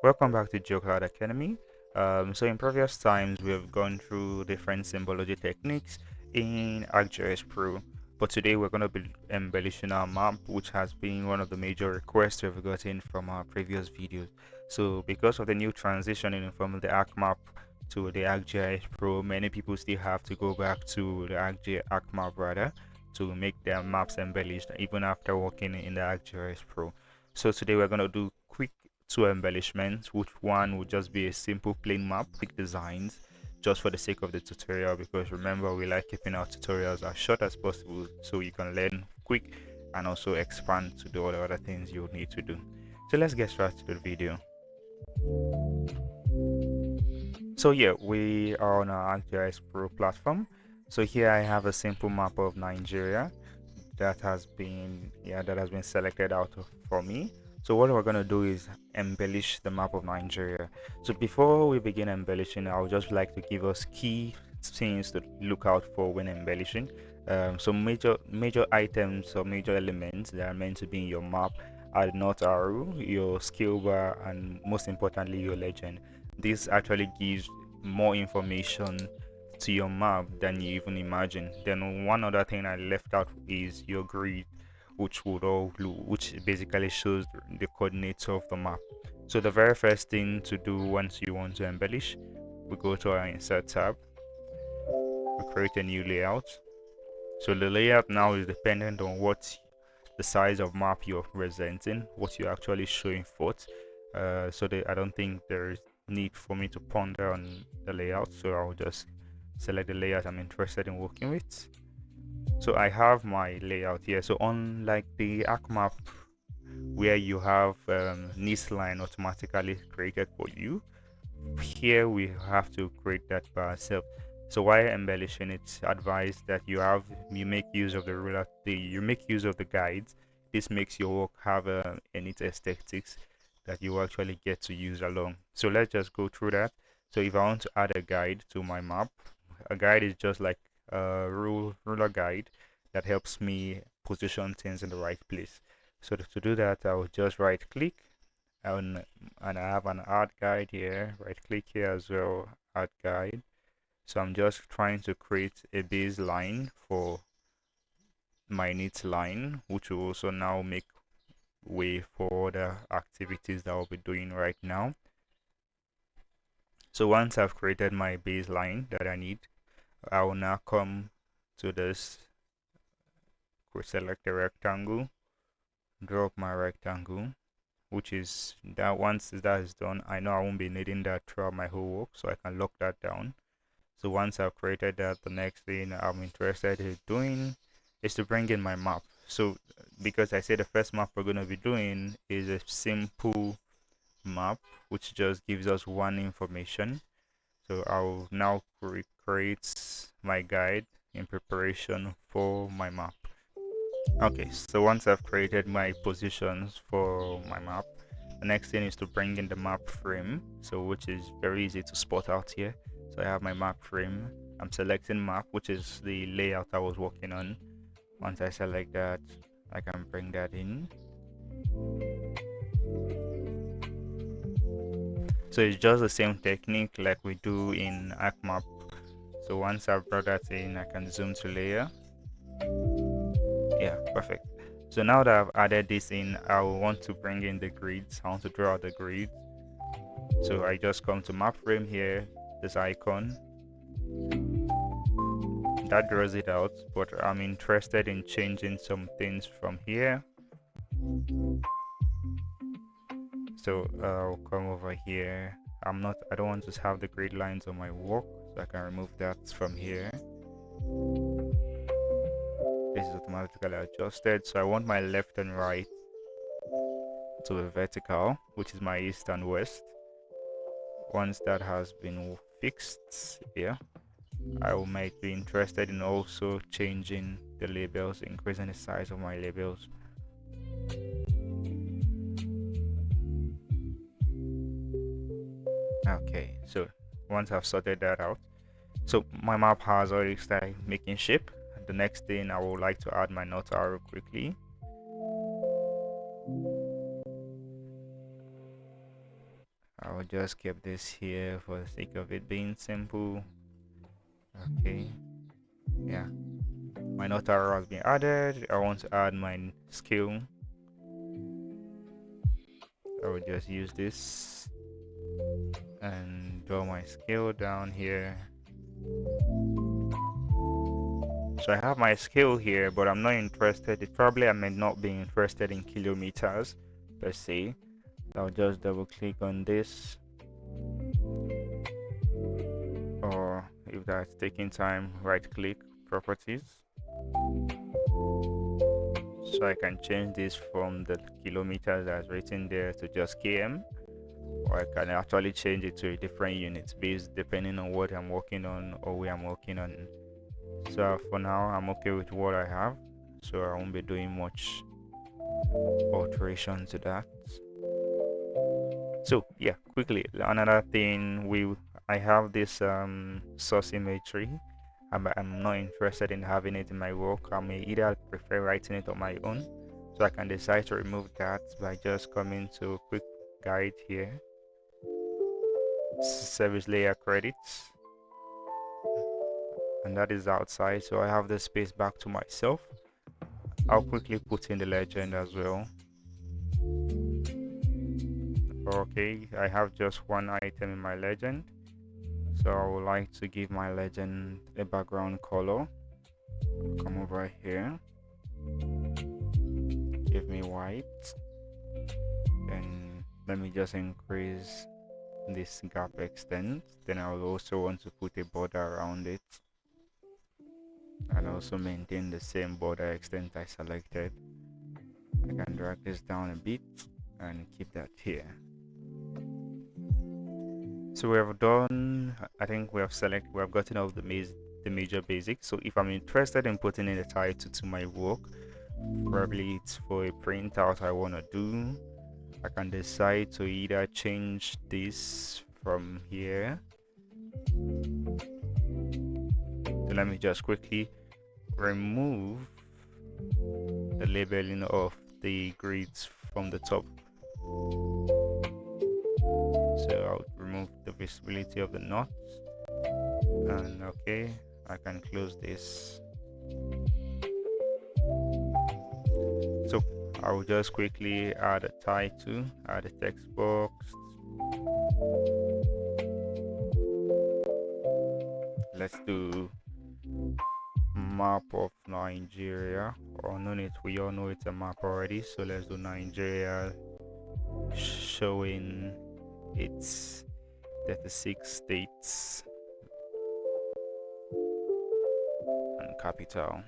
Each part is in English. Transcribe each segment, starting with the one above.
Welcome back to GeoKloud Academy. So in previous times, we have gone through different symbology techniques in ArcGIS Pro, but today we're going to be embellishing our map, which has been one of the major requests we've gotten from our previous videos. So because of the new transitioning from the ArcMap to the ArcGIS Pro, many people still have to go back to the ArcMap rather to make their maps embellished even after working in the ArcGIS Pro. So today we're going to do quick two embellishments, which one would just be a simple plain map, quick designs, just for the sake of the tutorial, because remember we like keeping our tutorials as short as possible so you can learn quick and also expand to do all the other things you need to do. So let's get started to the video. So yeah, we are on our ArcGIS Pro platform. So here I have a simple map of Nigeria that has been selected out for me. So what we're going to do is embellish the map of Nigeria. So before we begin embellishing, I would just like to give us key things to look out for when embellishing. So major items or major elements that are meant to be in your map are the north arrow, your scale bar, and most importantly your legend. This actually gives more information to your map than you even imagine. Then one other thing I left out is your grid, which basically shows the coordinates of the map. So the very first thing to do once you want to embellish, we go to our insert tab, we create a new layout. So the layout now is dependent on what the size of map you're presenting, what you're actually showing forth. I don't think there is need for me to ponder on the layout, so I'll just select the layout I'm interested in working with. So I have my layout here. So unlike the ArcMap where you have niche line automatically created for you, here we have to create that by ourselves. So while embellishing, it's advised that you make use of you make use of the guides. This makes your work have a neat aesthetics that you actually get to use along. So let's just go through that. So if I want to add a guide to my map, a guide is just like a ruler guide that helps me position things in the right place. So to do that, I will just right click and I have an add guide here. Right click here as well, add guide. So I'm just trying to create a baseline for my needs line, which will also now make way for the activities that I'll be doing right now. So once I've created my baseline that I need, I will now come to this, select a rectangle, draw up my rectangle, which is that. Once that is done, I know I won't be needing that throughout my whole work, so I can lock that down. So once I've created that, the next thing I'm interested in doing is to bring in my map. So because I said the first map we're going to be doing is a simple map which just gives us one information. So I'll now create my guide in preparation for my map. Okay, so once I've created my positions for my map, the next thing is to bring in the map frame, so which is very easy to spot out here. So I have my map frame. I'm selecting map, which is the layout I was working on. Once I select that, I can bring that in. So it's just the same technique like we do in ArcMap. So once I've brought that in, I can zoom to layer. Yeah, perfect. So now that I've added this in, I will want to bring in the grids. I want to draw out the grids. So I just come to map frame here, this icon. That draws it out, but I'm interested in changing some things from here. So I'll come over here. I don't want to have the grid lines on my work, so I can remove that from here. This is automatically adjusted. So I want my left and right to be vertical, which is my east and west. Once that has been fixed here, might be interested in also changing the labels, increasing the size of my labels. Okay, so once I've sorted that out, so my map has already started making shape. The next thing, I would like to add my north arrow quickly. I will just keep this here for the sake of it being simple. Okay, yeah, my node arrow has been added. I want to add my scale. I will just use this and draw my scale down here. So I have my scale here, but I'm not interested. Probably I may not be interested in kilometers per se. I'll just double click on this, or if that's taking time, right click properties. So I can change this from the kilometers that's written there to just km, or I can actually change it to a different units based depending on what I'm working on or where I'm working on. So for now I'm okay with what I have, so I won't be doing much alteration to that. So yeah, quickly, another thing, I have this source imagery. I'm not interested in having it in my work. I may either prefer writing it on my own, so I can decide to remove that by just coming to quick guide here, service layer credits, and that is outside, so I have the space back to myself. I'll quickly put in the legend as well. Okay, I have just one item in my legend, so I would like to give my legend a background color. Come over here, give me white, and let me just increase this gap extent. Then I will also want to put a border around it, and also maintain the same border extent I selected. I can drag this down a bit and keep that here. So we have done, I think we have gotten all the major basics. So if I'm interested in putting in a title to my work, probably it's for a printout I want to do, I can decide to either change this from here. So let me just quickly remove the labeling of the grids from the top. So I'll remove the visibility of the knots, and okay, I can close this. So I will just quickly add a title, add a text box. Let's do map of Nigeria, or no need, we all know it's a map already, so let's do Nigeria showing its 36 states and capital.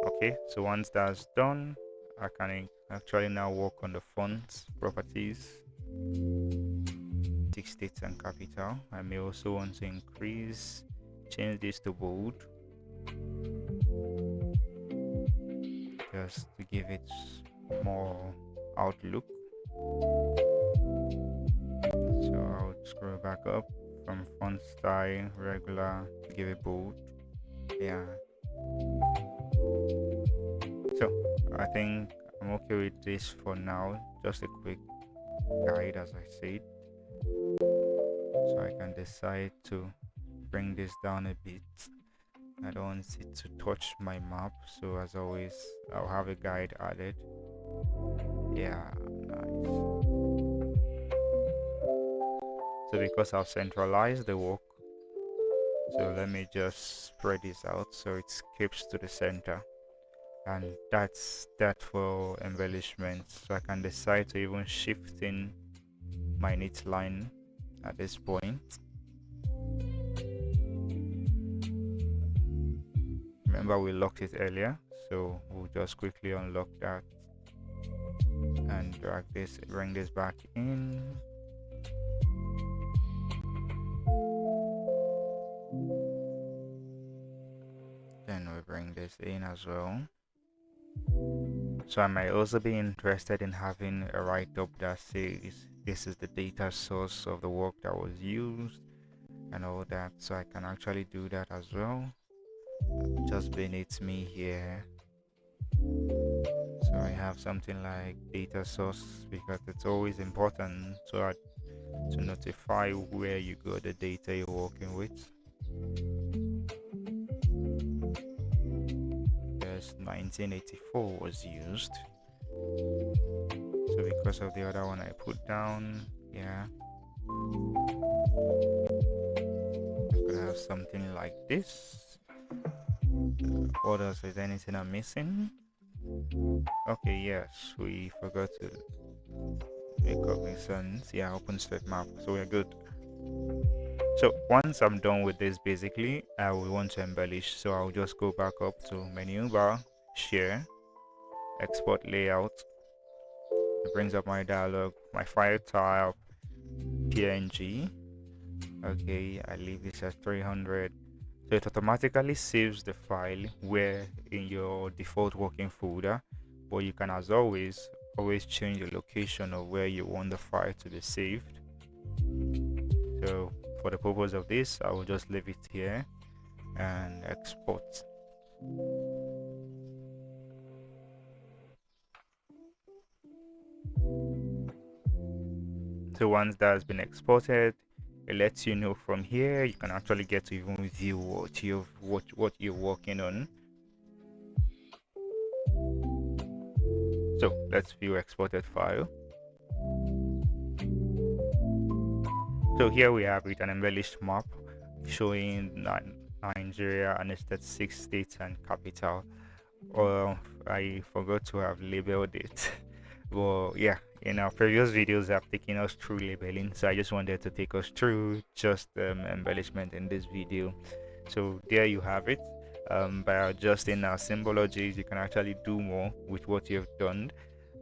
Okay, so once that's done, I can actually now work on the fonts properties, 6 states and capital. I may also want to change this to bold, just to give it more outlook. So I'll scroll back up from font style regular to give it bold. Yeah, so I think I'm okay with this for now. Just a quick guide, as I said, so I can decide to bring this down a bit. I don't want it to touch my map, so as always I'll have a guide added. Yeah, nice. So because I've centralized the work, so let me just spread this out so it skips to the center, and that's that for embellishment. So I can decide to even shift in my knit line at this point. Remember we locked it earlier, so we'll just quickly unlock that and drag this, bring this back in. Then we bring this in as well. So I might also be interested in having a write-up that says this is the data source of the work that was used and all that, so I can actually do that as well, just beneath me here. So I have something like data source because it's always important to notify where you got the data you're working with. Yes, 1984 was used. So because of the other one I put down, yeah, I'm gonna have something like this. What else? Is there anything I'm missing? Okay, yes, we forgot to make cognizance. Yeah, OpenStreetMap, so we're good. So once I'm done with this, basically I will want to embellish, so I'll just go back up to menu bar, share, export layout. It brings up my dialog, my file type, PNG. Okay, I leave this at 300. So it automatically saves the file where in your default working folder, but you can, as always change the location of where you want the file to be saved. So for the purpose of this, I will just leave it here and export. So once that has been exported, it lets you know from here you can actually get to even view what you're working on. So let's view exported file. So here we have it, an embellished map showing Nigeria and its 36 states and capital. I forgot to have labeled it. Well, yeah, in our previous videos I've taken us through labeling, so I just wanted to take us through just embellishment in this video. So there you have it. By adjusting our symbologies, you can actually do more with what you've done.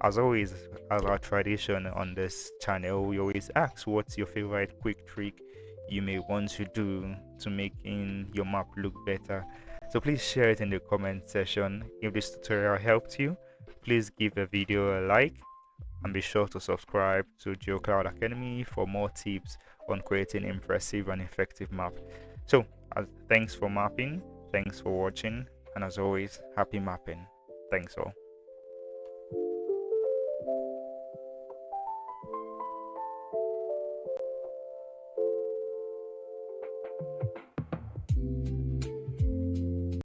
As always, as our tradition on this channel, we always ask what's your favorite quick trick you may want to do to making your map look better. So please share it in the comment section. If this tutorial helped you, please give the video a like and be sure to subscribe to GeoKloud Academy for more tips on creating impressive and effective maps. So thanks for mapping, thanks for watching, and as always, happy mapping. Thanks all.